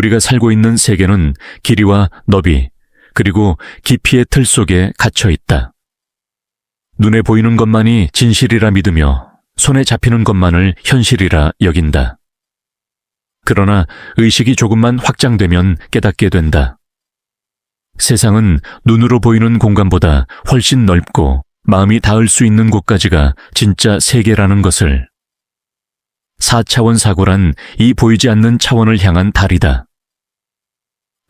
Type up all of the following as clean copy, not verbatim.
우리가 살고 있는 세계는 길이와 너비, 그리고 깊이의 틀 속에 갇혀 있다. 눈에 보이는 것만이 진실이라 믿으며 손에 잡히는 것만을 현실이라 여긴다. 그러나 의식이 조금만 확장되면 깨닫게 된다. 세상은 눈으로 보이는 공간보다 훨씬 넓고 마음이 닿을 수 있는 곳까지가 진짜 세계라는 것을. 4차원 사고란 이 보이지 않는 차원을 향한 달이다.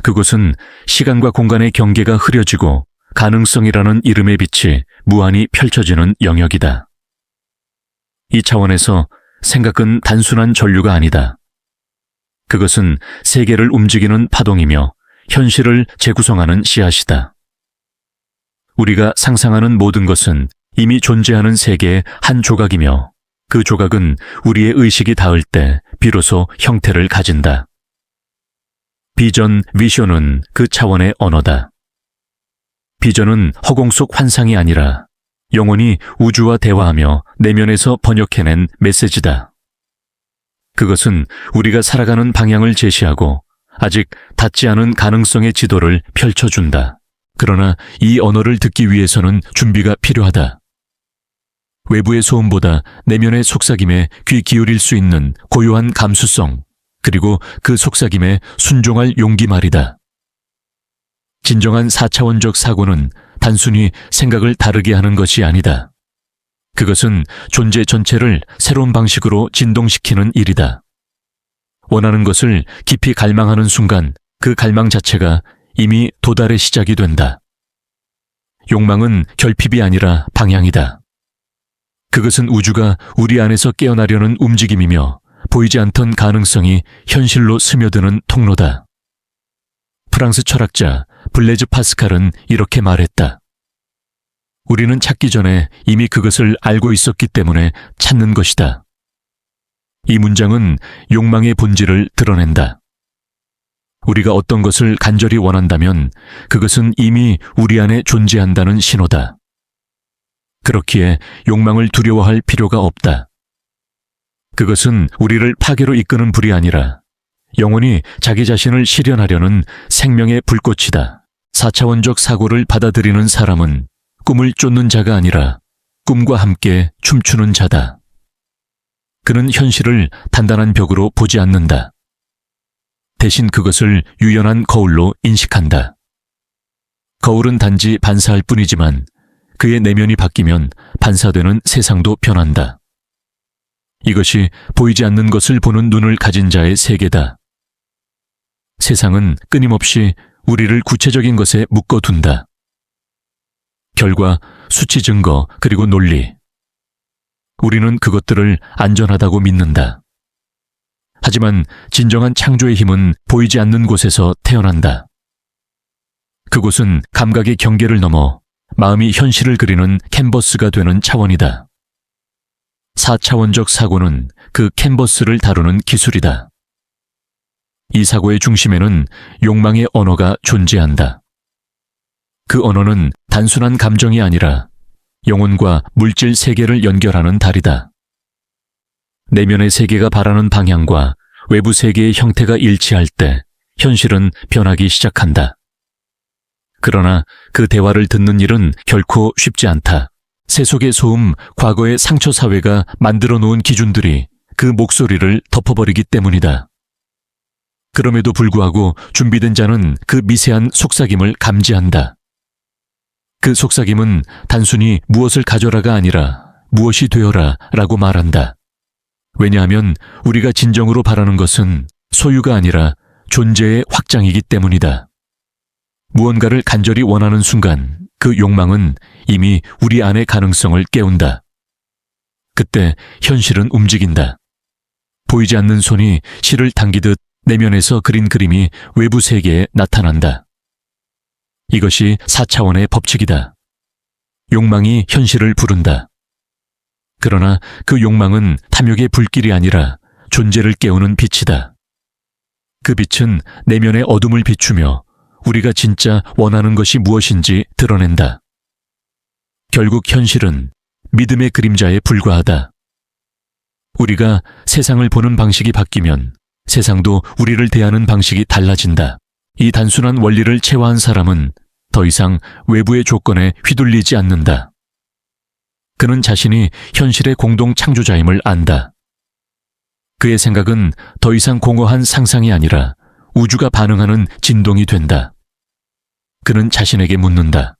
그곳은 시간과 공간의 경계가 흐려지고 가능성이라는 이름의 빛이 무한히 펼쳐지는 영역이다. 이 차원에서 생각은 단순한 전류가 아니다. 그것은 세계를 움직이는 파동이며 현실을 재구성하는 씨앗이다. 우리가 상상하는 모든 것은 이미 존재하는 세계의 한 조각이며 그 조각은 우리의 의식이 닿을 때 비로소 형태를 가진다. 비전, 비션은 그 차원의 언어다. 비전은 허공 속 환상이 아니라 영원히 우주와 대화하며 내면에서 번역해낸 메시지다. 그것은 우리가 살아가는 방향을 제시하고 아직 닿지 않은 가능성의 지도를 펼쳐준다. 그러나 이 언어를 듣기 위해서는 준비가 필요하다. 외부의 소음보다 내면의 속삭임에 귀 기울일 수 있는 고요한 감수성, 그리고 그 속삭임에 순종할 용기 말이다. 진정한 4차원적 사고는 단순히 생각을 다르게 하는 것이 아니다. 그것은 존재 전체를 새로운 방식으로 진동시키는 일이다. 원하는 것을 깊이 갈망하는 순간 그 갈망 자체가 이미 도달의 시작이 된다. 욕망은 결핍이 아니라 방향이다. 그것은 우주가 우리 안에서 깨어나려는 움직임이며 보이지 않던 가능성이 현실로 스며드는 통로다. 프랑스 철학자 블레즈 파스칼은 이렇게 말했다. 우리는 찾기 전에 이미 그것을 알고 있었기 때문에 찾는 것이다. 이 문장은 욕망의 본질을 드러낸다. 우리가 어떤 것을 간절히 원한다면 그것은 이미 우리 안에 존재한다는 신호다. 그렇기에 욕망을 두려워할 필요가 없다. 그것은 우리를 파괴로 이끄는 불이 아니라 영원히 자기 자신을 실현하려는 생명의 불꽃이다. 4차원적 사고를 받아들이는 사람은 꿈을 쫓는 자가 아니라 꿈과 함께 춤추는 자다. 그는 현실을 단단한 벽으로 보지 않는다. 대신 그것을 유연한 거울로 인식한다. 거울은 단지 반사할 뿐이지만 그의 내면이 바뀌면 반사되는 세상도 변한다. 이것이 보이지 않는 것을 보는 눈을 가진 자의 세계다. 세상은 끊임없이 우리를 구체적인 것에 묶어둔다. 결과, 수치 증거, 그리고 논리. 우리는 그것들을 안전하다고 믿는다. 하지만 진정한 창조의 힘은 보이지 않는 곳에서 태어난다. 그곳은 감각의 경계를 넘어 마음이 현실을 그리는 캔버스가 되는 차원이다. 4차원적 사고는 그 캔버스를 다루는 기술이다. 이 사고의 중심에는 욕망의 언어가 존재한다. 그 언어는 단순한 감정이 아니라 영혼과 물질 세계를 연결하는 달이다. 내면의 세계가 바라는 방향과 외부 세계의 형태가 일치할 때 현실은 변하기 시작한다. 그러나 그 대화를 듣는 일은 결코 쉽지 않다. 세속의 소음, 과거의 상처 사회가 만들어 놓은 기준들이 그 목소리를 덮어버리기 때문이다. 그럼에도 불구하고 준비된 자는 그 미세한 속삭임을 감지한다. 그 속삭임은 단순히 무엇을 가져라가 아니라 무엇이 되어라 라고 말한다. 왜냐하면 우리가 진정으로 바라는 것은 소유가 아니라 존재의 확장이기 때문이다. 무언가를 간절히 원하는 순간 그 욕망은 이미 우리 안의 가능성을 깨운다. 그때 현실은 움직인다. 보이지 않는 손이 실을 당기듯 내면에서 그린 그림이 외부 세계에 나타난다. 이것이 4차원의 법칙이다. 욕망이 현실을 부른다. 그러나 그 욕망은 탐욕의 불길이 아니라 존재를 깨우는 빛이다. 그 빛은 내면의 어둠을 비추며 우리가 진짜 원하는 것이 무엇인지 드러낸다. 결국 현실은 믿음의 그림자에 불과하다. 우리가 세상을 보는 방식이 바뀌면 세상도 우리를 대하는 방식이 달라진다. 이 단순한 원리를 체화한 사람은 더 이상 외부의 조건에 휘둘리지 않는다. 그는 자신이 현실의 공동 창조자임을 안다. 그의 생각은 더 이상 공허한 상상이 아니라 우주가 반응하는 진동이 된다. 그는 자신에게 묻는다.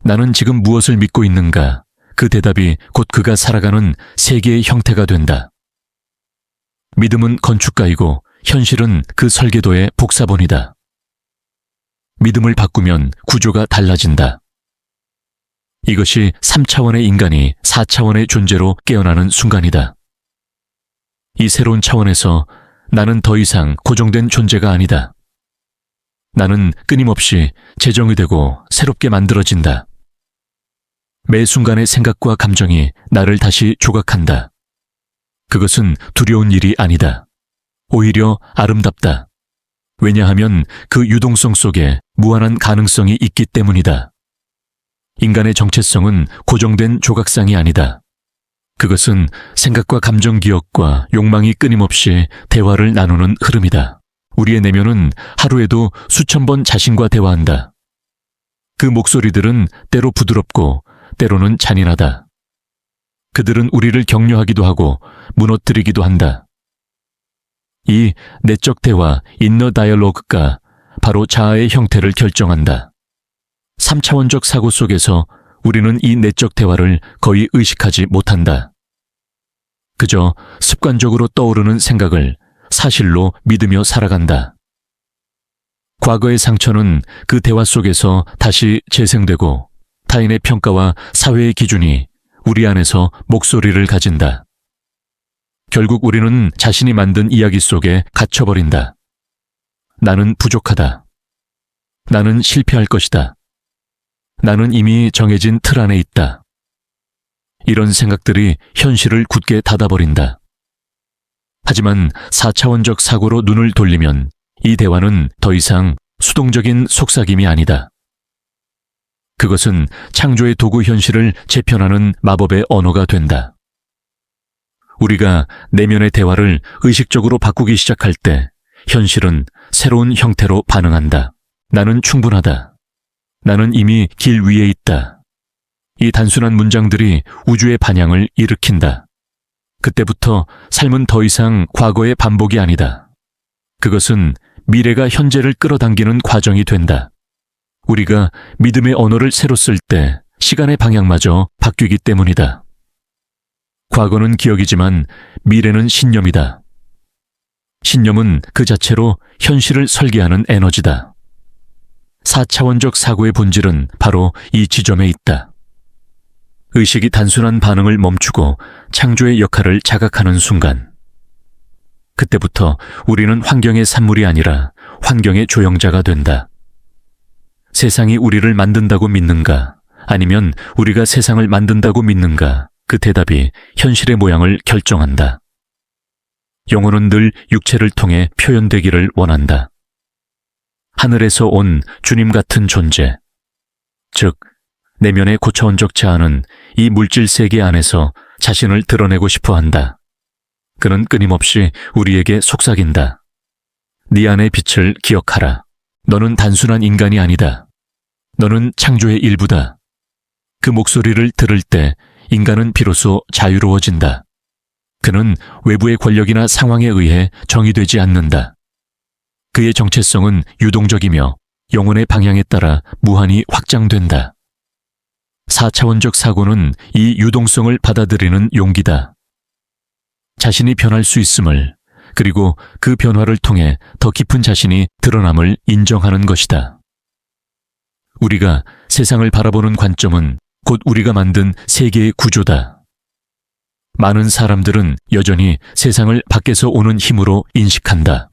나는 지금 무엇을 믿고 있는가? 그 대답이 곧 그가 살아가는 세계의 형태가 된다. 믿음은 건축가이고 현실은 그 설계도의 복사본이다. 믿음을 바꾸면 구조가 달라진다. 이것이 3차원의 인간이 4차원의 존재로 깨어나는 순간이다. 이 새로운 차원에서 나는 더 이상 고정된 존재가 아니다. 나는 끊임없이 재정의되고 새롭게 만들어진다. 매 순간의 생각과 감정이 나를 다시 조각한다. 그것은 두려운 일이 아니다. 오히려 아름답다. 왜냐하면 그 유동성 속에 무한한 가능성이 있기 때문이다. 인간의 정체성은 고정된 조각상이 아니다. 그것은 생각과 감정 기억과 욕망이 끊임없이 대화를 나누는 흐름이다. 우리의 내면은 하루에도 수천 번 자신과 대화한다. 그 목소리들은 때로 부드럽고 때로는 잔인하다. 그들은 우리를 격려하기도 하고 무너뜨리기도 한다. 이 내적 대화, 인너 다이얼로그가 바로 자아의 형태를 결정한다. 3차원적 사고 속에서 우리는 이 내적 대화를 거의 의식하지 못한다. 그저 습관적으로 떠오르는 생각을 사실로 믿으며 살아간다. 과거의 상처는 그 대화 속에서 다시 재생되고 타인의 평가와 사회의 기준이 우리 안에서 목소리를 가진다. 결국 우리는 자신이 만든 이야기 속에 갇혀버린다. 나는 부족하다. 나는 실패할 것이다. 나는 이미 정해진 틀 안에 있다. 이런 생각들이 현실을 굳게 닫아버린다. 하지만 4차원적 사고로 눈을 돌리면 이 대화는 더 이상 수동적인 속삭임이 아니다. 그것은 창조의 도구 현실을 재편하는 마법의 언어가 된다. 우리가 내면의 대화를 의식적으로 바꾸기 시작할 때 현실은 새로운 형태로 반응한다. 나는 충분하다. 나는 이미 길 위에 있다. 이 단순한 문장들이 우주의 반향을 일으킨다. 그때부터 삶은 더 이상 과거의 반복이 아니다. 그것은 미래가 현재를 끌어당기는 과정이 된다. 우리가 믿음의 언어를 새로 쓸 때 시간의 방향마저 바뀌기 때문이다. 과거는 기억이지만 미래는 신념이다. 신념은 그 자체로 현실을 설계하는 에너지다. 4차원적 사고의 본질은 바로 이 지점에 있다. 의식이 단순한 반응을 멈추고 창조의 역할을 자각하는 순간, 그때부터 우리는 환경의 산물이 아니라 환경의 조형자가 된다. 세상이 우리를 만든다고 믿는가, 아니면 우리가 세상을 만든다고 믿는가, 그 대답이 현실의 모양을 결정한다. 영혼은 늘 육체를 통해 표현되기를 원한다. 하늘에서 온 주님 같은 존재, 즉 내면의 고차원적 자아는 이 물질 세계 안에서 자신을 드러내고 싶어 한다. 그는 끊임없이 우리에게 속삭인다. 네 안의 빛을 기억하라. 너는 단순한 인간이 아니다. 너는 창조의 일부다. 그 목소리를 들을 때 인간은 비로소 자유로워진다. 그는 외부의 권력이나 상황에 의해 정의되지 않는다. 그의 정체성은 유동적이며 영혼의 방향에 따라 무한히 확장된다. 4차원적 사고는 이 유동성을 받아들이는 용기다. 자신이 변할 수 있음을, 그리고 그 변화를 통해 더 깊은 자신이 드러남을 인정하는 것이다. 우리가 세상을 바라보는 관점은 곧 우리가 만든 세계의 구조다. 많은 사람들은 여전히 세상을 밖에서 오는 힘으로 인식한다.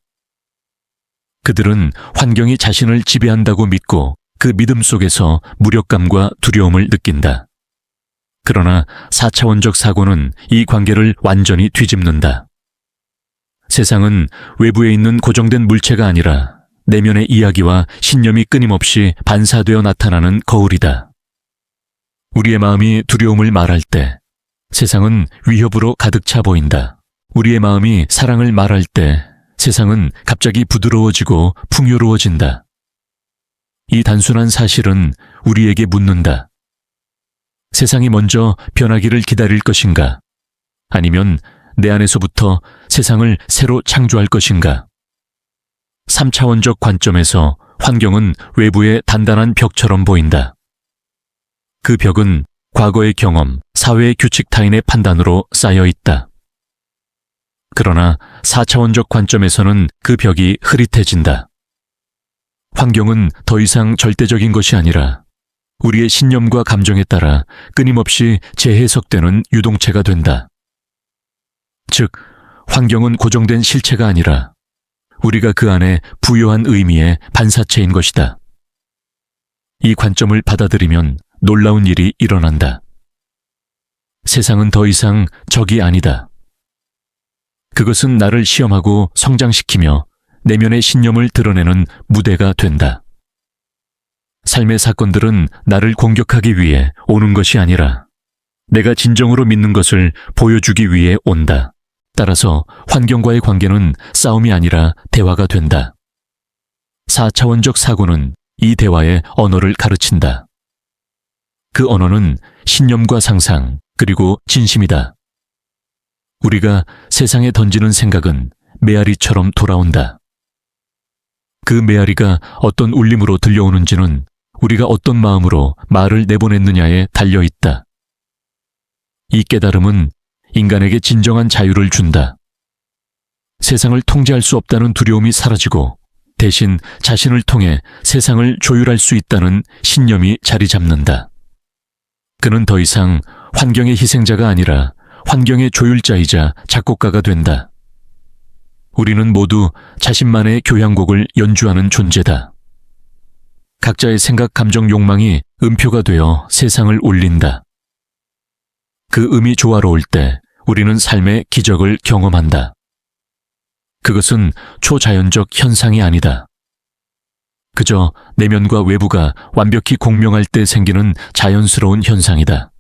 그들은 환경이 자신을 지배한다고 믿고 그 믿음 속에서 무력감과 두려움을 느낀다. 그러나 4차원적 사고는 이 관계를 완전히 뒤집는다. 세상은 외부에 있는 고정된 물체가 아니라 내면의 이야기와 신념이 끊임없이 반사되어 나타나는 거울이다. 우리의 마음이 두려움을 말할 때 세상은 위협으로 가득 차 보인다. 우리의 마음이 사랑을 말할 때 세상은 갑자기 부드러워지고 풍요로워진다. 이 단순한 사실은 우리에게 묻는다. 세상이 먼저 변하기를 기다릴 것인가? 아니면 내 안에서부터 세상을 새로 창조할 것인가? 3차원적 관점에서 환경은 외부의 단단한 벽처럼 보인다. 그 벽은 과거의 경험, 사회의 규칙 타인의 판단으로 쌓여 있다. 그러나 4차원적 관점에서는 그 벽이 흐릿해진다. 환경은 더 이상 절대적인 것이 아니라 우리의 신념과 감정에 따라 끊임없이 재해석되는 유동체가 된다. 즉, 환경은 고정된 실체가 아니라 우리가 그 안에 부여한 의미의 반사체인 것이다. 이 관점을 받아들이면 놀라운 일이 일어난다. 세상은 더 이상 적이 아니다. 그것은 나를 시험하고 성장시키며 내면의 신념을 드러내는 무대가 된다. 삶의 사건들은 나를 공격하기 위해 오는 것이 아니라 내가 진정으로 믿는 것을 보여주기 위해 온다. 따라서 환경과의 관계는 싸움이 아니라 대화가 된다. 4차원적 사고는 이 대화의 언어를 가르친다. 그 언어는 신념과 상상, 그리고 진심이다. 우리가 세상에 던지는 생각은 메아리처럼 돌아온다. 그 메아리가 어떤 울림으로 들려오는지는 우리가 어떤 마음으로 말을 내보냈느냐에 달려있다. 이 깨달음은 인간에게 진정한 자유를 준다. 세상을 통제할 수 없다는 두려움이 사라지고 대신 자신을 통해 세상을 조율할 수 있다는 신념이 자리 잡는다. 그는 더 이상 환경의 희생자가 아니라 환경의 조율자이자 작곡가가 된다. 우리는 모두 자신만의 교향곡을 연주하는 존재다. 각자의 생각, 감정, 욕망이 음표가 되어 세상을 울린다. 그 음이 조화로울 때 우리는 삶의 기적을 경험한다. 그것은 초자연적 현상이 아니다. 그저 내면과 외부가 완벽히 공명할 때 생기는 자연스러운 현상이다.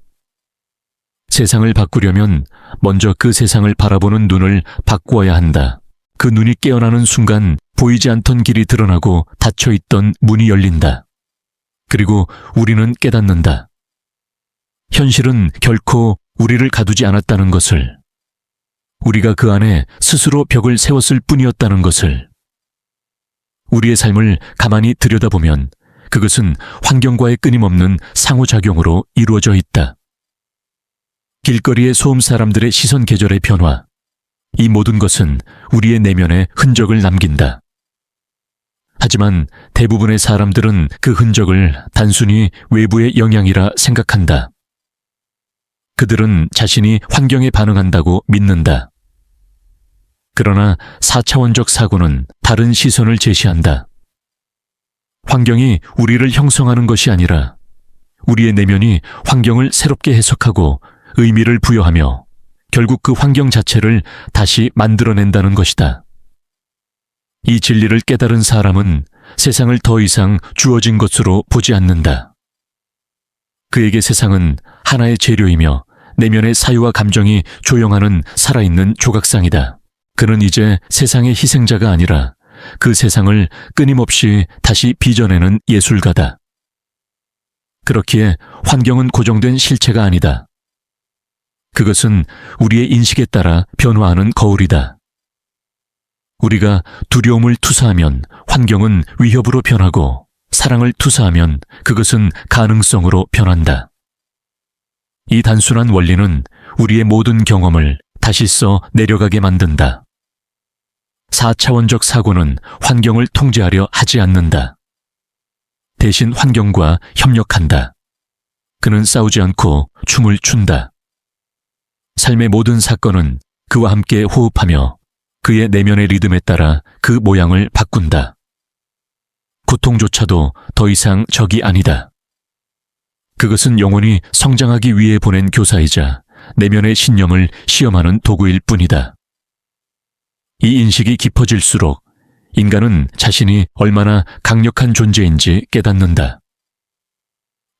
세상을 바꾸려면 먼저 그 세상을 바라보는 눈을 바꾸어야 한다. 그 눈이 깨어나는 순간 보이지 않던 길이 드러나고 닫혀있던 문이 열린다. 그리고 우리는 깨닫는다. 현실은 결코 우리를 가두지 않았다는 것을, 우리가 그 안에 스스로 벽을 세웠을 뿐이었다는 것을. 우리의 삶을 가만히 들여다보면 그것은 환경과의 끊임없는 상호작용으로 이루어져 있다. 길거리의 소음 사람들의 시선 계절의 변화, 이 모든 것은 우리의 내면에 흔적을 남긴다. 하지만 대부분의 사람들은 그 흔적을 단순히 외부의 영향이라 생각한다. 그들은 자신이 환경에 반응한다고 믿는다. 그러나 4차원적 사고는 다른 시선을 제시한다. 환경이 우리를 형성하는 것이 아니라 우리의 내면이 환경을 새롭게 해석하고 의미를 부여하며 결국 그 환경 자체를 다시 만들어낸다는 것이다. 이 진리를 깨달은 사람은 세상을 더 이상 주어진 것으로 보지 않는다. 그에게 세상은 하나의 재료이며 내면의 사유와 감정이 조형하는 살아있는 조각상이다. 그는 이제 세상의 희생자가 아니라 그 세상을 끊임없이 다시 빚어내는 예술가다. 그렇기에 환경은 고정된 실체가 아니다. 그것은 우리의 인식에 따라 변화하는 거울이다. 우리가 두려움을 투사하면 환경은 위협으로 변하고 사랑을 투사하면 그것은 가능성으로 변한다. 이 단순한 원리는 우리의 모든 경험을 다시 써 내려가게 만든다. 4차원적 사고는 환경을 통제하려 하지 않는다. 대신 환경과 협력한다. 그는 싸우지 않고 춤을 춘다. 삶의 모든 사건은 그와 함께 호흡하며 그의 내면의 리듬에 따라 그 모양을 바꾼다. 고통조차도 더 이상 적이 아니다. 그것은 영혼이 성장하기 위해 보낸 교사이자 내면의 신념을 시험하는 도구일 뿐이다. 이 인식이 깊어질수록 인간은 자신이 얼마나 강력한 존재인지 깨닫는다.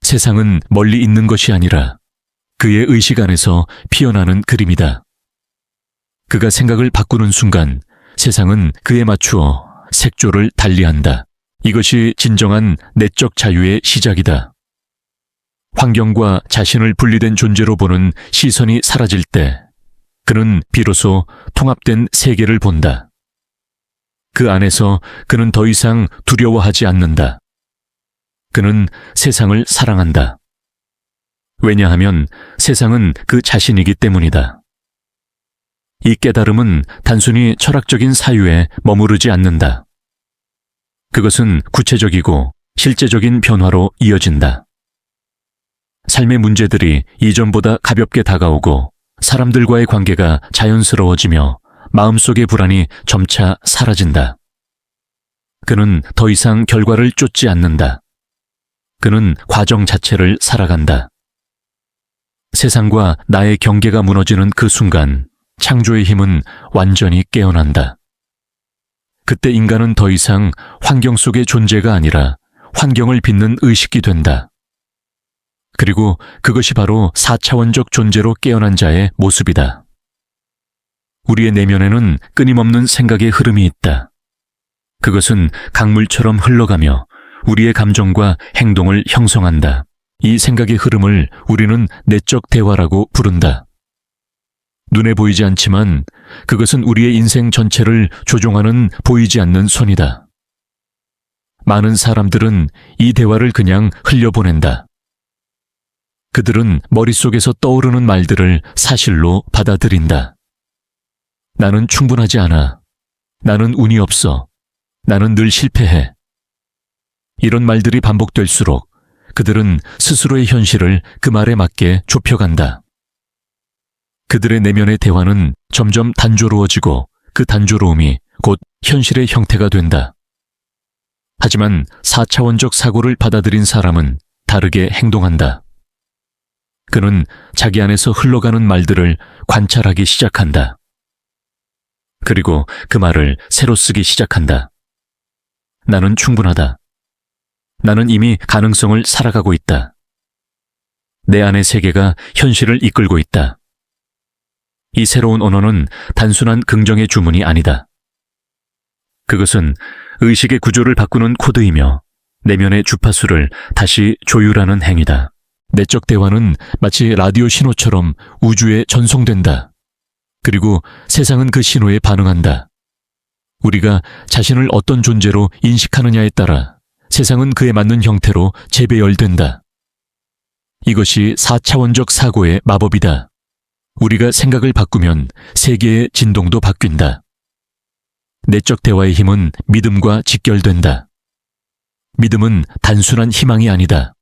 세상은 멀리 있는 것이 아니라 그의 의식 안에서 피어나는 그림이다. 그가 생각을 바꾸는 순간 세상은 그에 맞추어 색조를 달리한다. 이것이 진정한 내적 자유의 시작이다. 환경과 자신을 분리된 존재로 보는 시선이 사라질 때 그는 비로소 통합된 세계를 본다. 그 안에서 그는 더 이상 두려워하지 않는다. 그는 세상을 사랑한다. 왜냐하면 세상은 그 자신이기 때문이다. 이 깨달음은 단순히 철학적인 사유에 머무르지 않는다. 그것은 구체적이고 실제적인 변화로 이어진다. 삶의 문제들이 이전보다 가볍게 다가오고 사람들과의 관계가 자연스러워지며 마음속의 불안이 점차 사라진다. 그는 더 이상 결과를 쫓지 않는다. 그는 과정 자체를 살아간다. 세상과 나의 경계가 무너지는 그 순간 창조의 힘은 완전히 깨어난다. 그때 인간은 더 이상 환경 속의 존재가 아니라 환경을 빚는 의식이 된다. 그리고 그것이 바로 4차원적 존재로 깨어난 자의 모습이다. 우리의 내면에는 끊임없는 생각의 흐름이 있다. 그것은 강물처럼 흘러가며 우리의 감정과 행동을 형성한다. 이 생각의 흐름을 우리는 내적 대화라고 부른다. 눈에 보이지 않지만 그것은 우리의 인생 전체를 조종하는 보이지 않는 손이다. 많은 사람들은 이 대화를 그냥 흘려보낸다. 그들은 머릿속에서 떠오르는 말들을 사실로 받아들인다. 나는 충분하지 않아. 나는 운이 없어. 나는 늘 실패해. 이런 말들이 반복될수록 그들은 스스로의 현실을 그 말에 맞게 좁혀간다. 그들의 내면의 대화는 점점 단조로워지고 그 단조로움이 곧 현실의 형태가 된다. 하지만 4차원적 사고를 받아들인 사람은 다르게 행동한다. 그는 자기 안에서 흘러가는 말들을 관찰하기 시작한다. 그리고 그 말을 새로 쓰기 시작한다. 나는 충분하다. 나는 이미 가능성을 살아가고 있다. 내 안의 세계가 현실을 이끌고 있다. 이 새로운 언어는 단순한 긍정의 주문이 아니다. 그것은 의식의 구조를 바꾸는 코드이며 내면의 주파수를 다시 조율하는 행위다. 내적 대화는 마치 라디오 신호처럼 우주에 전송된다. 그리고 세상은 그 신호에 반응한다. 우리가 자신을 어떤 존재로 인식하느냐에 따라 세상은 그에 맞는 형태로 재배열된다. 이것이 4차원적 사고의 마법이다. 우리가 생각을 바꾸면 세계의 진동도 바뀐다. 내적 대화의 힘은 믿음과 직결된다. 믿음은 단순한 희망이 아니다.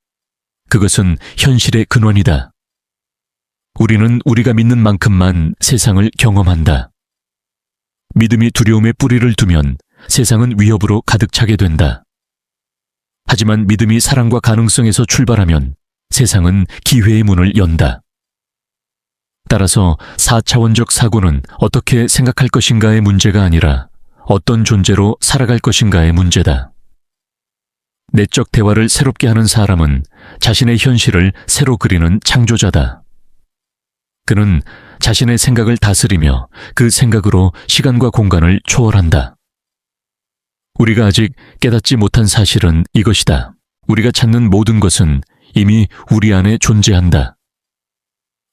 그것은 현실의 근원이다. 우리는 우리가 믿는 만큼만 세상을 경험한다. 믿음이 두려움에 뿌리를 두면 세상은 위협으로 가득 차게 된다. 하지만 믿음이 사랑과 가능성에서 출발하면 세상은 기회의 문을 연다. 따라서 4차원적 사고는 어떻게 생각할 것인가의 문제가 아니라 어떤 존재로 살아갈 것인가의 문제다. 내적 대화를 새롭게 하는 사람은 자신의 현실을 새로 그리는 창조자다. 그는 자신의 생각을 다스리며 그 생각으로 시간과 공간을 초월한다. 우리가 아직 깨닫지 못한 사실은 이것이다. 우리가 찾는 모든 것은 이미 우리 안에 존재한다.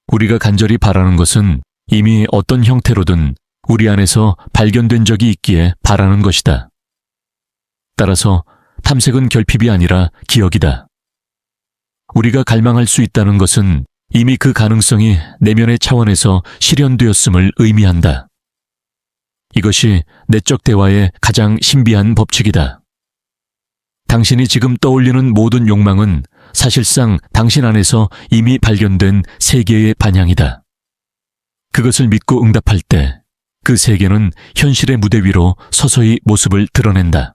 우리가 간절히 바라는 것은 이미 어떤 형태로든 우리 안에서 발견된 적이 있기에 바라는 것이다. 따라서 탐색은 결핍이 아니라 기억이다. 우리가 갈망할 수 있다는 것은 이미 그 가능성이 내면의 차원에서 실현되었음을 의미한다. 이것이 내적 대화의 가장 신비한 법칙이다. 당신이 지금 떠올리는 모든 욕망은 사실상 당신 안에서 이미 발견된 세계의 반향이다. 그것을 믿고 응답할 때 그 세계는 현실의 무대 위로 서서히 모습을 드러낸다.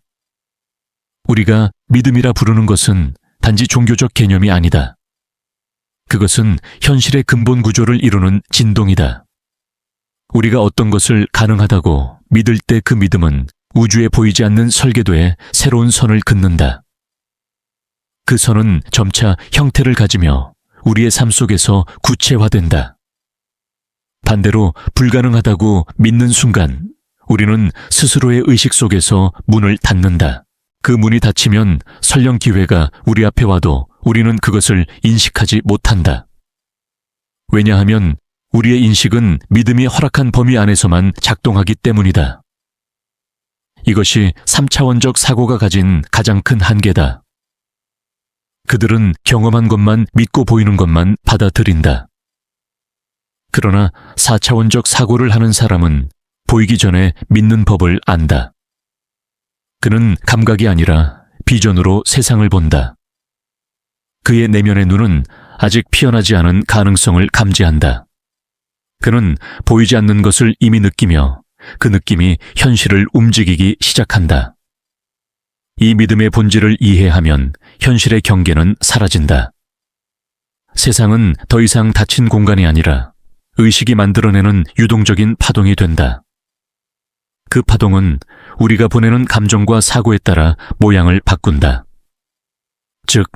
우리가 믿음이라 부르는 것은 단지 종교적 개념이 아니다. 그것은 현실의 근본 구조를 이루는 진동이다. 우리가 어떤 것을 가능하다고 믿을 때 그 믿음은 우주에 보이지 않는 설계도에 새로운 선을 긋는다. 그 선은 점차 형태를 가지며 우리의 삶 속에서 구체화된다. 반대로 불가능하다고 믿는 순간 우리는 스스로의 의식 속에서 문을 닫는다. 그 문이 닫히면 설령 기회가 우리 앞에 와도 우리는 그것을 인식하지 못한다. 왜냐하면 우리의 인식은 믿음이 허락한 범위 안에서만 작동하기 때문이다. 이것이 3차원적 사고가 가진 가장 큰 한계다. 그들은 경험한 것만 믿고 보이는 것만 받아들인다. 그러나 4차원적 사고를 하는 사람은 보이기 전에 믿는 법을 안다. 그는 감각이 아니라 비전으로 세상을 본다. 그의 내면의 눈은 아직 피어나지 않은 가능성을 감지한다. 그는 보이지 않는 것을 이미 느끼며 그 느낌이 현실을 움직이기 시작한다. 이 믿음의 본질을 이해하면 현실의 경계는 사라진다. 세상은 더 이상 닫힌 공간이 아니라 의식이 만들어내는 유동적인 파동이 된다. 그 파동은 우리가 보내는 감정과 사고에 따라 모양을 바꾼다. 즉,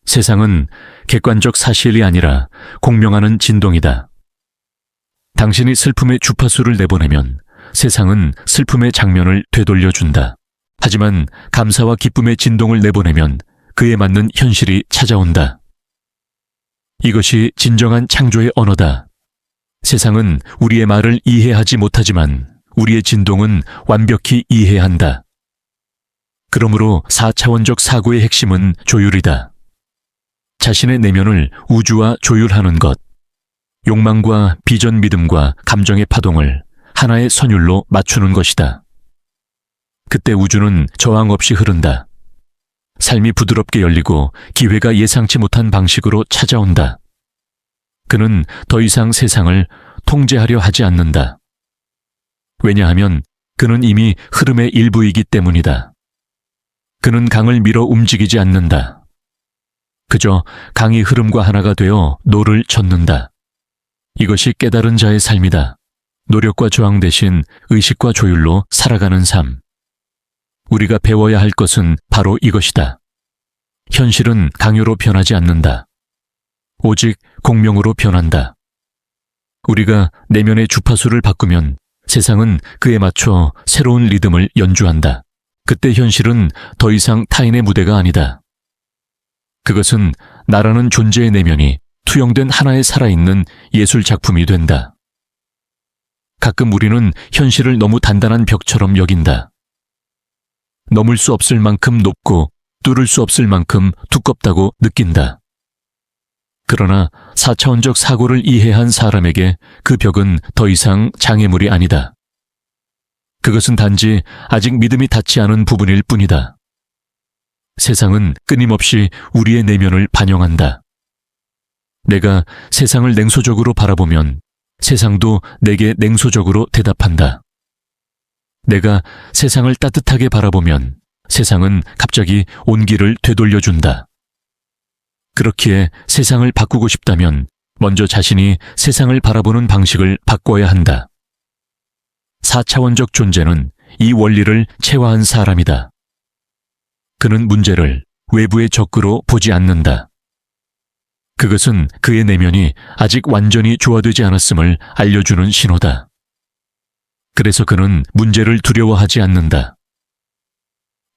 세상은 객관적 사실이 아니라 공명하는 진동이다. 당신이 슬픔의 주파수를 내보내면 세상은 슬픔의 장면을 되돌려준다. 하지만 감사와 기쁨의 진동을 내보내면 그에 맞는 현실이 찾아온다. 이것이 진정한 창조의 언어다. 세상은 우리의 말을 이해하지 못하지만 우리의 진동은 완벽히 이해한다. 그러므로 4차원적 사고의 핵심은 조율이다. 자신의 내면을 우주와 조율하는 것, 욕망과 비전 믿음과 감정의 파동을 하나의 선율로 맞추는 것이다. 그때 우주는 저항 없이 흐른다. 삶이 부드럽게 열리고 기회가 예상치 못한 방식으로 찾아온다. 그는 더 이상 세상을 통제하려 하지 않는다. 왜냐하면 그는 이미 흐름의 일부이기 때문이다. 그는 강을 밀어 움직이지 않는다. 그저 강이 흐름과 하나가 되어 노를 젓는다. 이것이 깨달은 자의 삶이다. 노력과 저항 대신 의식과 조율로 살아가는 삶. 우리가 배워야 할 것은 바로 이것이다. 현실은 강요로 변하지 않는다. 오직 공명으로 변한다. 우리가 내면의 주파수를 바꾸면 세상은 그에 맞춰 새로운 리듬을 연주한다. 그때 현실은 더 이상 타인의 무대가 아니다. 그것은 나라는 존재의 내면이 투영된 하나의 살아있는 예술 작품이 된다. 가끔 우리는 현실을 너무 단단한 벽처럼 여긴다. 넘을 수 없을 만큼 높고 뚫을 수 없을 만큼 두껍다고 느낀다. 그러나 4차원적 사고를 이해한 사람에게 그 벽은 더 이상 장애물이 아니다. 그것은 단지 아직 믿음이 닿지 않은 부분일 뿐이다. 세상은 끊임없이 우리의 내면을 반영한다. 내가 세상을 냉소적으로 바라보면 세상도 내게 냉소적으로 대답한다. 내가 세상을 따뜻하게 바라보면 세상은 갑자기 온기를 되돌려준다. 그렇기에 세상을 바꾸고 싶다면 먼저 자신이 세상을 바라보는 방식을 바꿔야 한다. 4차원적 존재는 이 원리를 체화한 사람이다. 그는 문제를 외부의 적으로 보지 않는다. 그것은 그의 내면이 아직 완전히 조화되지 않았음을 알려주는 신호다. 그래서 그는 문제를 두려워하지 않는다.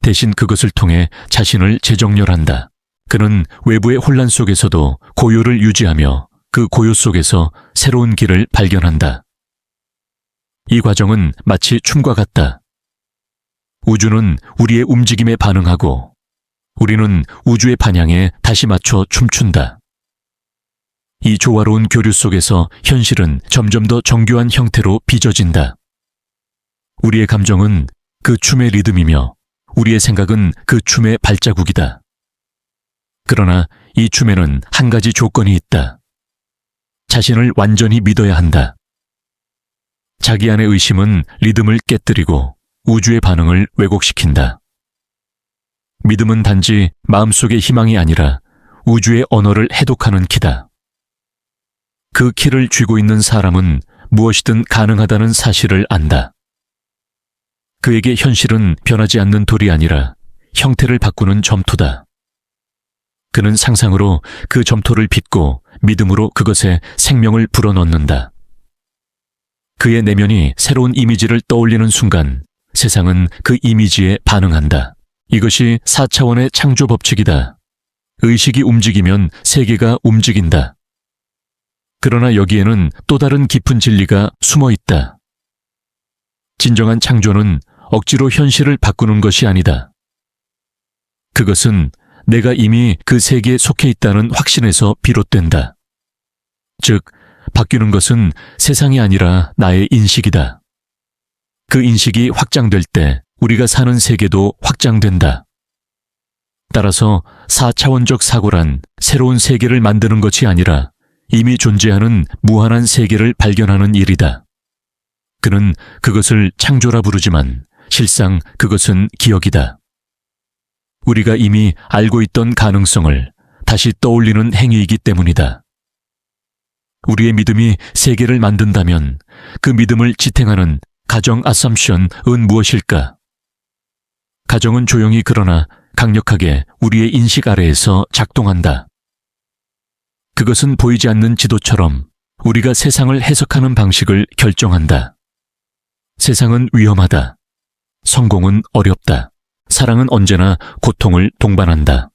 대신 그것을 통해 자신을 재정렬한다. 그는 외부의 혼란 속에서도 고요를 유지하며 그 고요 속에서 새로운 길을 발견한다. 이 과정은 마치 춤과 같다. 우주는 우리의 움직임에 반응하고 우리는 우주의 반향에 다시 맞춰 춤춘다. 이 조화로운 교류 속에서 현실은 점점 더 정교한 형태로 빚어진다. 우리의 감정은 그 춤의 리듬이며 우리의 생각은 그 춤의 발자국이다. 그러나 이 춤에는 한 가지 조건이 있다. 자신을 완전히 믿어야 한다. 자기 안의 의심은 리듬을 깨뜨리고 우주의 반응을 왜곡시킨다. 믿음은 단지 마음속의 희망이 아니라 우주의 언어를 해독하는 키다. 그 키를 쥐고 있는 사람은 무엇이든 가능하다는 사실을 안다. 그에게 현실은 변하지 않는 돌이 아니라 형태를 바꾸는 점토다. 그는 상상으로 그 점토를 빚고 믿음으로 그것에 생명을 불어넣는다. 그의 내면이 새로운 이미지를 떠올리는 순간 세상은 그 이미지에 반응한다. 이것이 4차원의 창조 법칙이다. 의식이 움직이면 세계가 움직인다. 그러나 여기에는 또 다른 깊은 진리가 숨어 있다. 진정한 창조는 억지로 현실을 바꾸는 것이 아니다. 그것은 내가 이미 그 세계에 속해 있다는 확신에서 비롯된다. 즉, 바뀌는 것은 세상이 아니라 나의 인식이다. 그 인식이 확장될 때 우리가 사는 세계도 확장된다. 따라서 4차원적 사고란 새로운 세계를 만드는 것이 아니라 이미 존재하는 무한한 세계를 발견하는 일이다. 그는 그것을 창조라 부르지만 실상 그것은 기억이다. 우리가 이미 알고 있던 가능성을 다시 떠올리는 행위이기 때문이다. 우리의 믿음이 세계를 만든다면 그 믿음을 지탱하는 가정 assumption은 무엇일까? 가정은 조용히 그러나 강력하게 우리의 인식 아래에서 작동한다. 그것은 보이지 않는 지도처럼 우리가 세상을 해석하는 방식을 결정한다. 세상은 위험하다. 성공은 어렵다. 사랑은 언제나 고통을 동반한다.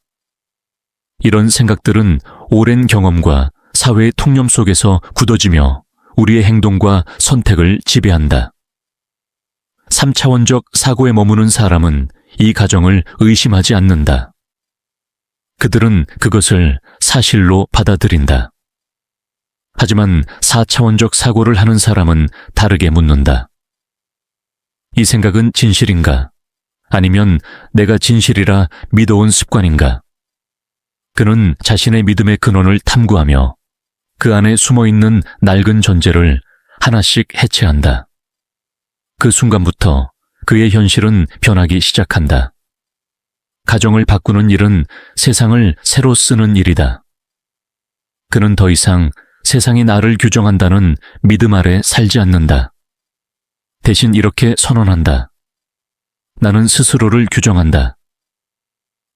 이런 생각들은 오랜 경험과 사회의 통념 속에서 굳어지며 우리의 행동과 선택을 지배한다. 3차원적 사고에 머무는 사람은 이 가정을 의심하지 않는다. 그들은 그것을 사실로 받아들인다. 하지만 4차원적 사고를 하는 사람은 다르게 묻는다. 이 생각은 진실인가? 아니면 내가 진실이라 믿어온 습관인가? 그는 자신의 믿음의 근원을 탐구하며 그 안에 숨어있는 낡은 전제를 하나씩 해체한다. 그 순간부터 그의 현실은 변하기 시작한다. 가정을 바꾸는 일은 세상을 새로 쓰는 일이다. 그는 더 이상 세상이 나를 규정한다는 믿음 아래 살지 않는다. 대신 이렇게 선언한다. 나는 스스로를 규정한다.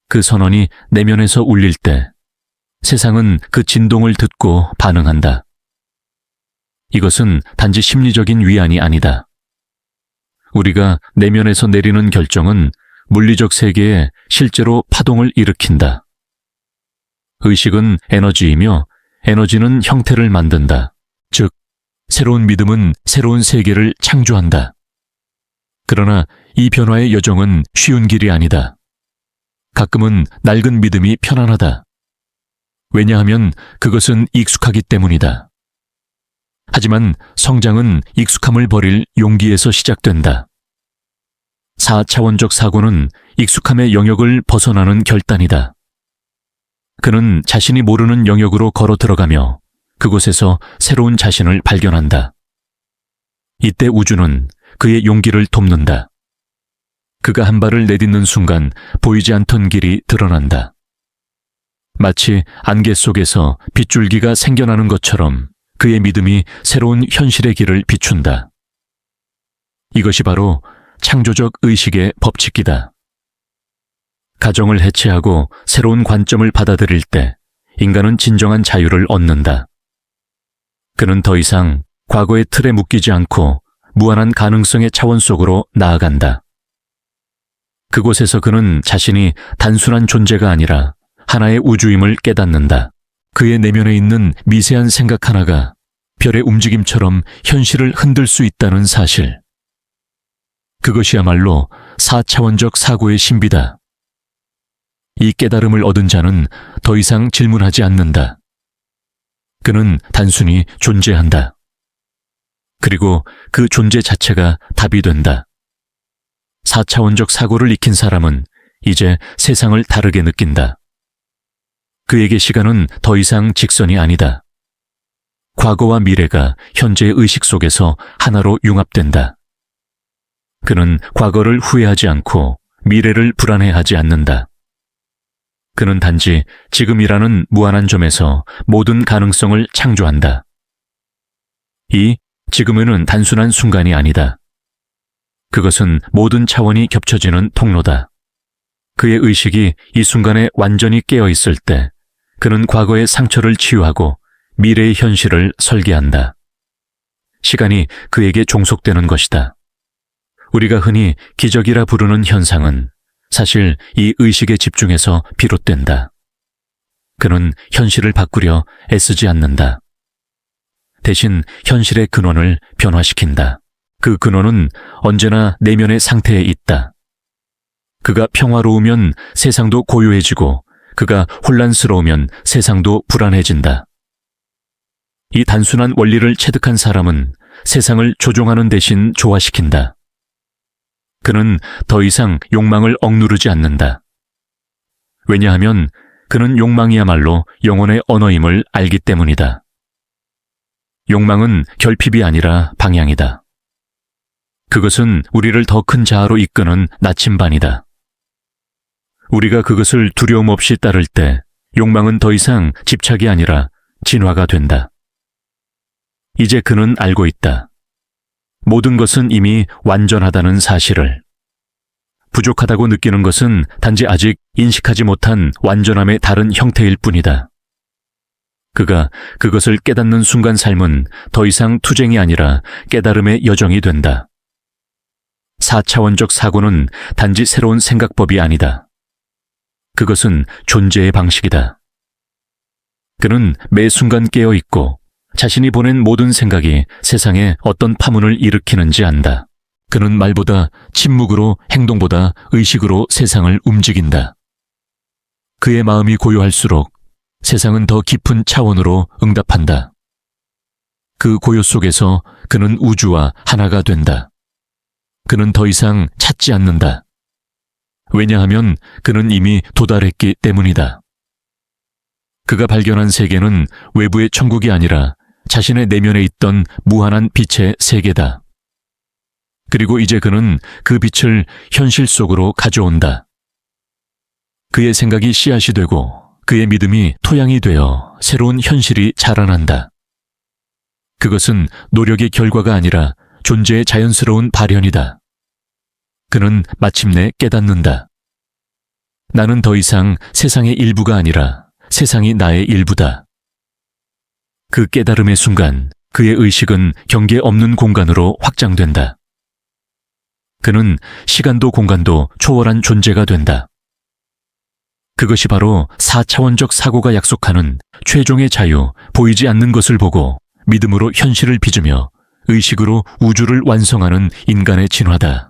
그 선언이 내면에서 울릴 때 세상은 그 진동을 듣고 반응한다. 이것은 단지 심리적인 위안이 아니다. 우리가 내면에서 내리는 결정은 물리적 세계에 실제로 파동을 일으킨다. 의식은 에너지이며 에너지는 형태를 만든다. 즉, 새로운 믿음은 새로운 세계를 창조한다. 그러나 이 변화의 여정은 쉬운 길이 아니다. 가끔은 낡은 믿음이 편안하다. 왜냐하면 그것은 익숙하기 때문이다. 하지만 성장은 익숙함을 버릴 용기에서 시작된다. 4차원적 사고는 익숙함의 영역을 벗어나는 결단이다. 그는 자신이 모르는 영역으로 걸어 들어가며 그곳에서 새로운 자신을 발견한다. 이때 우주는 그의 용기를 돕는다. 그가 한 발을 내딛는 순간 보이지 않던 길이 드러난다. 마치 안개 속에서 빗줄기가 생겨나는 것처럼 그의 믿음이 새로운 현실의 길을 비춘다. 이것이 바로 창조적 의식의 법칙이다. 가정을 해체하고 새로운 관점을 받아들일 때 인간은 진정한 자유를 얻는다. 그는 더 이상 과거의 틀에 묶이지 않고 무한한 가능성의 차원 속으로 나아간다. 그곳에서 그는 자신이 단순한 존재가 아니라 하나의 우주임을 깨닫는다. 그의 내면에 있는 미세한 생각 하나가 별의 움직임처럼 현실을 흔들 수 있다는 사실. 그것이야말로 4차원적 사고의 신비다. 이 깨달음을 얻은 자는 더 이상 질문하지 않는다. 그는 단순히 존재한다. 그리고 그 존재 자체가 답이 된다. 4차원적 사고를 익힌 사람은 이제 세상을 다르게 느낀다. 그에게 시간은 더 이상 직선이 아니다. 과거와 미래가 현재의 의식 속에서 하나로 융합된다. 그는 과거를 후회하지 않고 미래를 불안해하지 않는다. 그는 단지 지금이라는 무한한 점에서 모든 가능성을 창조한다. 이 지금은 단순한 순간이 아니다. 그것은 모든 차원이 겹쳐지는 통로다. 그의 의식이 이 순간에 완전히 깨어 있을 때 그는 과거의 상처를 치유하고 미래의 현실을 설계한다. 시간이 그에게 종속되는 것이다. 우리가 흔히 기적이라 부르는 현상은 사실 이 의식에 집중해서 비롯된다. 그는 현실을 바꾸려 애쓰지 않는다. 대신 현실의 근원을 변화시킨다. 그 근원은 언제나 내면의 상태에 있다. 그가 평화로우면 세상도 고요해지고 그가 혼란스러우면 세상도 불안해진다. 이 단순한 원리를 체득한 사람은 세상을 조종하는 대신 조화시킨다. 그는 더 이상 욕망을 억누르지 않는다. 왜냐하면 그는 욕망이야말로 영혼의 언어임을 알기 때문이다. 욕망은 결핍이 아니라 방향이다. 그것은 우리를 더 큰 자아로 이끄는 나침반이다. 우리가 그것을 두려움 없이 따를 때 욕망은 더 이상 집착이 아니라 진화가 된다. 이제 그는 알고 있다. 모든 것은 이미 완전하다는 사실을. 부족하다고 느끼는 것은 단지 아직 인식하지 못한 완전함의 다른 형태일 뿐이다. 그가 그것을 깨닫는 순간 삶은 더 이상 투쟁이 아니라 깨달음의 여정이 된다. 4차원적 사고는 단지 새로운 생각법이 아니다. 그것은 존재의 방식이다. 그는 매 순간 깨어 있고 자신이 보낸 모든 생각이 세상에 어떤 파문을 일으키는지 안다. 그는 말보다 침묵으로, 행동보다 의식으로 세상을 움직인다. 그의 마음이 고요할수록 세상은 더 깊은 차원으로 응답한다. 그 고요 속에서 그는 우주와 하나가 된다. 그는 더 이상 찾지 않는다. 왜냐하면 그는 이미 도달했기 때문이다. 그가 발견한 세계는 외부의 천국이 아니라 자신의 내면에 있던 무한한 빛의 세계다. 그리고 이제 그는 그 빛을 현실 속으로 가져온다. 그의 생각이 씨앗이 되고 그의 믿음이 토양이 되어 새로운 현실이 자라난다. 그것은 노력의 결과가 아니라 존재의 자연스러운 발현이다. 그는 마침내 깨닫는다. 나는 더 이상 세상의 일부가 아니라 세상이 나의 일부다. 그 깨달음의 순간 그의 의식은 경계 없는 공간으로 확장된다. 그는 시간도 공간도 초월한 존재가 된다. 그것이 바로 4차원적 사고가 약속하는 최종의 자유, 보이지 않는 것을 보고 믿음으로 현실을 빚으며 의식으로 우주를 완성하는 인간의 진화다.